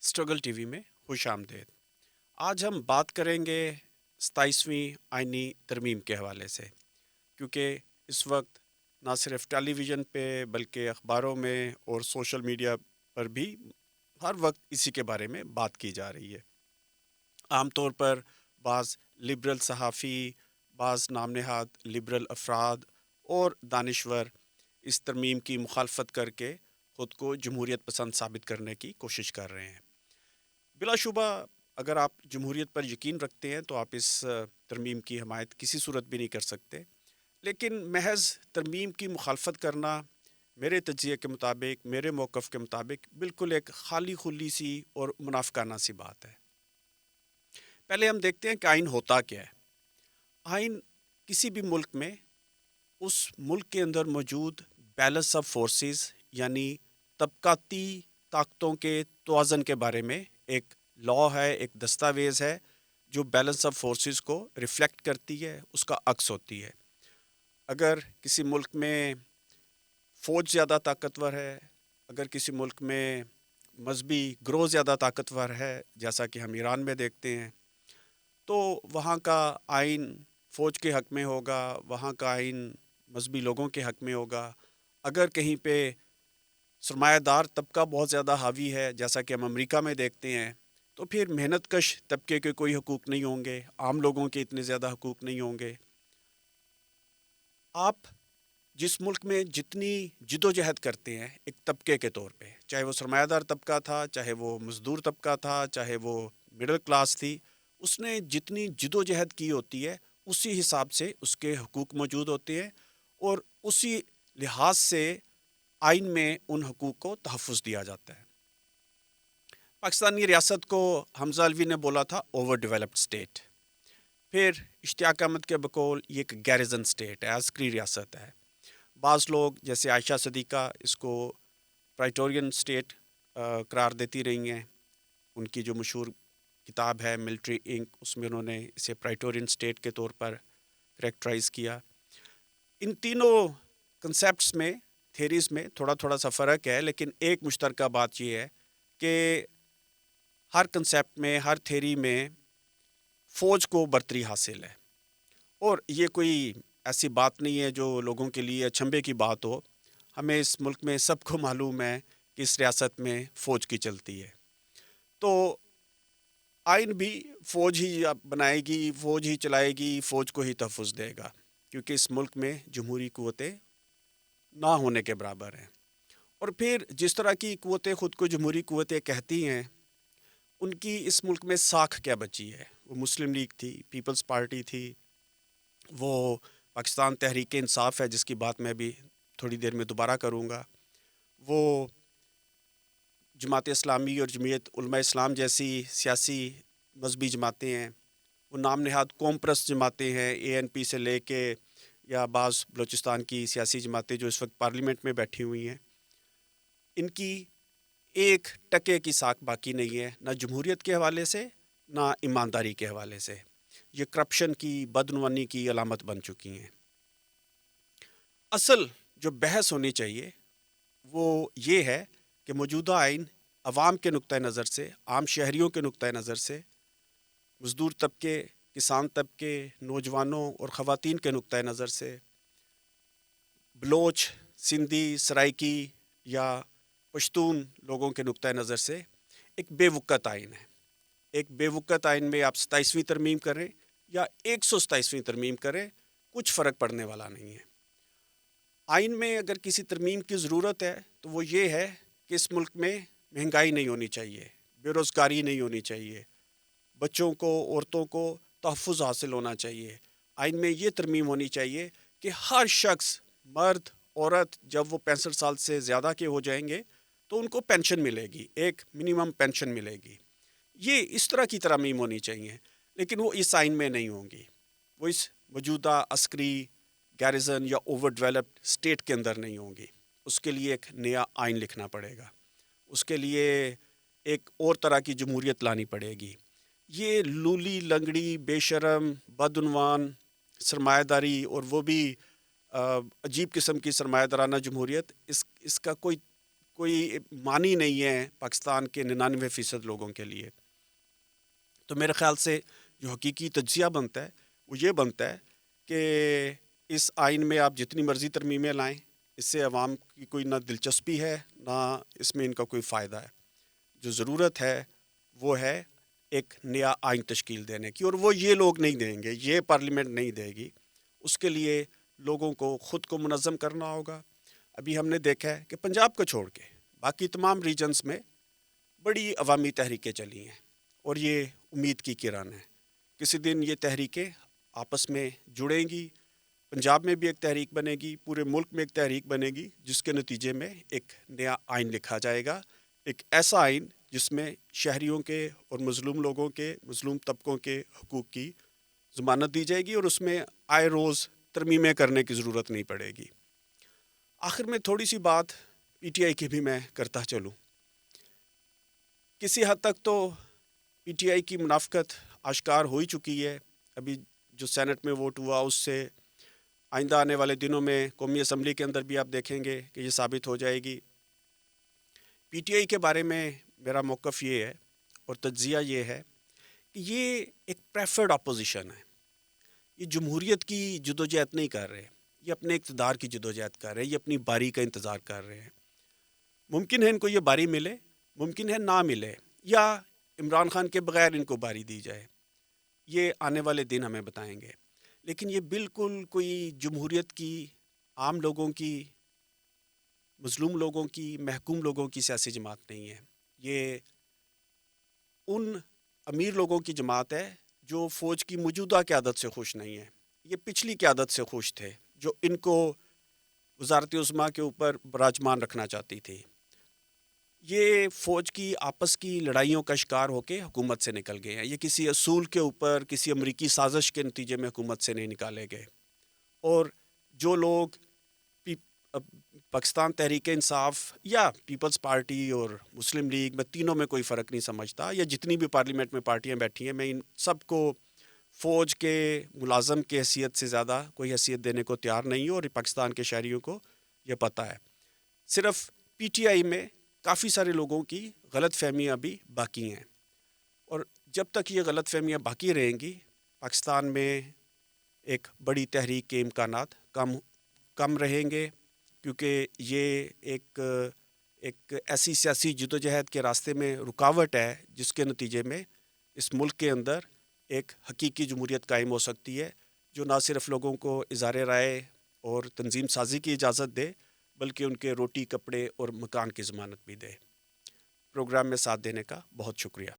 Struggle T V میں خوش آمدید۔ آج ہم بات کریں گے 27ویں آئینی ترمیم کے حوالے سے، کیونکہ اس وقت نہ صرف ٹیلی ویژن پہ بلکہ اخباروں میں اور سوشل میڈیا پر بھی ہر وقت اسی کے بارے میں بات کی جا رہی ہے۔ عام طور پر بعض لبرل صحافی، بعض نام نہاد لبرل افراد اور دانشور اس ترمیم کی مخالفت کر کے خود کو جمہوریت پسند ثابت کرنے کی کوشش کر رہے ہیں۔ بلا شبہ اگر آپ جمہوریت پر یقین رکھتے ہیں تو آپ اس ترمیم کی حمایت کسی صورت بھی نہیں کر سکتے، لیکن محض ترمیم کی مخالفت کرنا میرے تجزیے کے مطابق، میرے موقف کے مطابق بالکل ایک خالی خلی سی اور منافقانہ سی بات ہے۔ پہلے ہم دیکھتے ہیں کہ آئین ہوتا کیا ہے۔ آئین کسی بھی ملک میں اس ملک کے اندر موجود بیلنس آف فورسز یعنی طبقاتی طاقتوں کے توازن کے بارے میں ایک لا ہے، ایک دستاویز ہے جو بیلنس آف فورسز کو ریفلیکٹ کرتی ہے، اس کا عکس ہوتی ہے۔ اگر کسی ملک میں فوج زیادہ طاقتور ہے، اگر کسی ملک میں مذہبی گروہ زیادہ طاقتور ہے، جیسا کہ ہم ایران میں دیکھتے ہیں، تو وہاں کا آئین فوج کے حق میں ہوگا، وہاں کا آئین مذہبی لوگوں کے حق میں ہوگا۔ اگر کہیں پہ سرمایہ دار طبقہ بہت زیادہ حاوی ہے، جیسا کہ ہم امریکہ میں دیکھتے ہیں، تو پھر محنت کش طبقے کے کوئی حقوق نہیں ہوں گے، عام لوگوں کے اتنے زیادہ حقوق نہیں ہوں گے۔ آپ جس ملک میں جتنی جد و جہد کرتے ہیں ایک طبقے کے طور پہ، چاہے وہ سرمایہ دار طبقہ تھا، چاہے وہ مزدور طبقہ تھا، چاہے وہ مڈل کلاس تھی، اس نے جتنی جد و جہد کی ہوتی ہے اسی حساب سے اس کے حقوق موجود ہوتے ہیں، اور اسی لحاظ سے آئین میں ان حقوق کو تحفظ دیا جاتا ہے۔ پاکستانی ریاست کو حمزہ علوی نے بولا تھا اوور ڈیولپڈ اسٹیٹ، پھر اشتیاق احمد کے بقول یہ ایک گیریزن اسٹیٹ ہے، عسکری ریاست ہے۔ بعض لوگ جیسے عائشہ صدیقہ اس کو پریٹورین اسٹیٹ قرار دیتی رہی ہیں۔ ان کی جو مشہور کتاب ہے ملٹری انک، اس میں انہوں نے اسے پریٹورین اسٹیٹ کے طور پر کریکٹرائز کیا۔ ان تینوں کنسیپٹس میں، تھیریز میں تھوڑا تھوڑا سا فرق ہے، لیکن ایک مشترکہ بات یہ ہے کہ ہر کنسیپٹ میں، ہر تھیری میں فوج کو برتری حاصل ہے، اور یہ کوئی ایسی بات نہیں ہے جو لوگوں کے لیے اچنبھے کی بات ہو۔ ہمیں اس ملک میں سب کو معلوم ہے کہ اس ریاست میں فوج کی چلتی ہے، تو آئین بھی فوج ہی بنائے گی، فوج ہی چلائے گی، فوج کو ہی تحفظ دے گا، کیونکہ اس ملک میں جمہوری قوتیں نہ ہونے کے برابر ہیں۔ اور پھر جس طرح کی قوتیں خود کو جمہوری قوتیں کہتی ہیں، ان کی اس ملک میں ساکھ کیا بچی ہے؟ وہ مسلم لیگ تھی، پیپلز پارٹی تھی، وہ پاکستان تحریک انصاف ہے جس کی بات میں بھی تھوڑی دیر میں دوبارہ کروں گا، وہ جماعت اسلامی اور جمعیت علماء اسلام جیسی سیاسی مذہبی جماعتیں ہیں، وہ نام نہاد قوم پرست جماعتیں ہیں، اے این پی سے لے کے یا بعض بلوچستان کی سیاسی جماعتیں جو اس وقت پارلیمنٹ میں بیٹھی ہوئی ہیں، ان کی ایک ٹکے کی ساکھ باقی نہیں ہے، نہ جمہوریت کے حوالے سے نہ ایمانداری کے حوالے سے۔ یہ کرپشن کی، بدعنوانی کی علامت بن چکی ہیں۔ اصل جو بحث ہونی چاہیے وہ یہ ہے کہ موجودہ آئین عوام کے نقطۂ نظر سے، عام شہریوں کے نقطۂ نظر سے، مزدور طبقے، کسان طبقے، نوجوانوں اور خواتین کے نقطۂ نظر سے، بلوچ، سندھی، سرائکی یا پشتون لوگوں کے نقطۂ نظر سے ایک بے وقت آئین ہے۔ ایک بے وقت آئین میں آپ 27ویں ترمیم کریں یا 127ویں ترمیم کریں، کچھ فرق پڑنے والا نہیں ہے۔ آئین میں اگر کسی ترمیم کی ضرورت ہے تو وہ یہ ہے کہ اس ملک میں مہنگائی نہیں ہونی چاہیے، بے روزگاری نہیں ہونی چاہیے، بچوں کو، عورتوں کو تحفظ حاصل ہونا چاہیے۔ آئین میں یہ ترمیم ہونی چاہیے کہ ہر شخص، مرد، عورت، جب وہ 65 سال سے زیادہ کے ہو جائیں گے تو ان کو پینشن ملے گی، ایک منیمم پینشن ملے گی۔ یہ اس طرح کی ترامیم ہونی چاہیے، لیکن وہ اس آئین میں نہیں ہوں گی، وہ اس موجودہ عسکری گیریزن یا اوور ڈیولپڈ اسٹیٹ کے اندر نہیں ہوں گی۔ اس کے لیے ایک نیا آئین لکھنا پڑے گا، اس کے لیے ایک اور طرح کی جمہوریت لانی پڑے گی۔ یہ لولی لنگڑی، بے شرم، بدعنوان سرمایہ داری، اور وہ بھی عجیب قسم کی سرمایہ دارانہ جمہوریت، اس کا کوئی کوئی معنی نہیں ہے پاکستان کے 99% لوگوں کے لیے. تو میرے خیال سے جو حقیقی تجزیہ بنتا ہے وہ یہ بنتا ہے کہ اس آئین میں آپ جتنی مرضی ترمیمیں لائیں، اس سے عوام کی کوئی نہ دلچسپی ہے نہ اس میں ان کا کوئی فائدہ ہے. جو ضرورت ہے وہ ہے ایک نیا آئین تشکیل دینے کی، اور وہ یہ لوگ نہیں دیں گے، یہ پارلیمنٹ نہیں دے گی. اس کے لیے لوگوں کو خود کو منظم کرنا ہوگا. ابھی ہم نے دیکھا ہے کہ پنجاب کو چھوڑ کے باقی تمام ریجنز میں بڑی عوامی تحریکیں چلی ہیں، اور یہ امید کی کرن ہے کسی دن یہ تحریکیں آپس میں جڑیں گی. پنجاب میں بھی ایک تحریک بنے گی، پورے ملک میں ایک تحریک بنے گی، جس کے نتیجے میں ایک نیا آئین لکھا جائے گا. ایک ایسا آئین جس میں شہریوں کے اور مظلوم لوگوں کے، مظلوم طبقوں کے حقوق کی ضمانت دی جائے گی، اور اس میں آئے روز ترمیمیں کرنے کی ضرورت نہیں پڑے گی. آخر میں تھوڑی سی بات پی ٹی آئی کی بھی میں کرتا چلوں. کسی حد تک تو پی ٹی آئی کی منافقت آشکار ہو ہی چکی ہے. ابھی جو سینٹ میں ووٹ ہوا اس سے آئندہ آنے والے دنوں میں قومی اسمبلی کے اندر بھی آپ دیکھیں گے کہ یہ ثابت ہو جائے گی. پی ٹی آئی کے بارے میں میرا موقف یہ ہے اور تجزیہ یہ ہے کہ یہ ایک پریفرڈ اپوزیشن ہے. یہ جمہوریت کی جدوجہد نہیں کر رہے، یہ اپنے اقتدار کی جدوجہد کر رہے ہیں، یہ اپنی باری کا انتظار کر رہے ہیں. ممکن ہے ان کو یہ باری ملے، ممکن ہے نہ ملے، یا عمران خان کے بغیر ان کو باری دی جائے. یہ آنے والے دن ہمیں بتائیں گے. لیکن یہ بالکل کوئی جمہوریت کی، عام لوگوں کی، مظلوم لوگوں کی، محکوم لوگوں کی سیاسی جماعت نہیں ہے. یہ ان امیر لوگوں کی جماعت ہے جو فوج کی موجودہ قیادت سے خوش نہیں ہے. یہ پچھلی قیادت سے خوش تھے جو ان کو وزارت عظمیٰ کے اوپر براجمان رکھنا چاہتی تھی. یہ فوج کی آپس کی لڑائیوں کا شکار ہو کے حکومت سے نکل گئے ہیں. یہ کسی اصول کے اوپر، کسی امریکی سازش کے نتیجے میں حکومت سے نہیں نکالے گئے. اور جو لوگ پاکستان تحریک انصاف یا پیپلز پارٹی اور مسلم لیگ، میں تینوں میں کوئی فرق نہیں سمجھتا، یا جتنی بھی پارلیمنٹ میں پارٹیاں بیٹھی ہیں، میں ان سب کو فوج کے ملازم کی حیثیت سے زیادہ کوئی حیثیت دینے کو تیار نہیں ہوں، اور پاکستان کے شہریوں کو یہ پتہ ہے. صرف پی ٹی آئی میں کافی سارے لوگوں کی غلط فہمیاں بھی باقی ہیں، اور جب تک یہ غلط فہمیاں باقی رہیں گی پاکستان میں ایک بڑی تحریک کے امکانات کم رہیں گے. کیونکہ یہ ایک ایسی سیاسی جدوجہد کے راستے میں رکاوٹ ہے جس کے نتیجے میں اس ملک کے اندر ایک حقیقی جمہوریت قائم ہو سکتی ہے، جو نہ صرف لوگوں کو اظہار رائے اور تنظیم سازی کی اجازت دے، بلکہ ان کے روٹی، کپڑے اور مکان کی ضمانت بھی دے. پروگرام میں ساتھ دینے کا بہت شکریہ.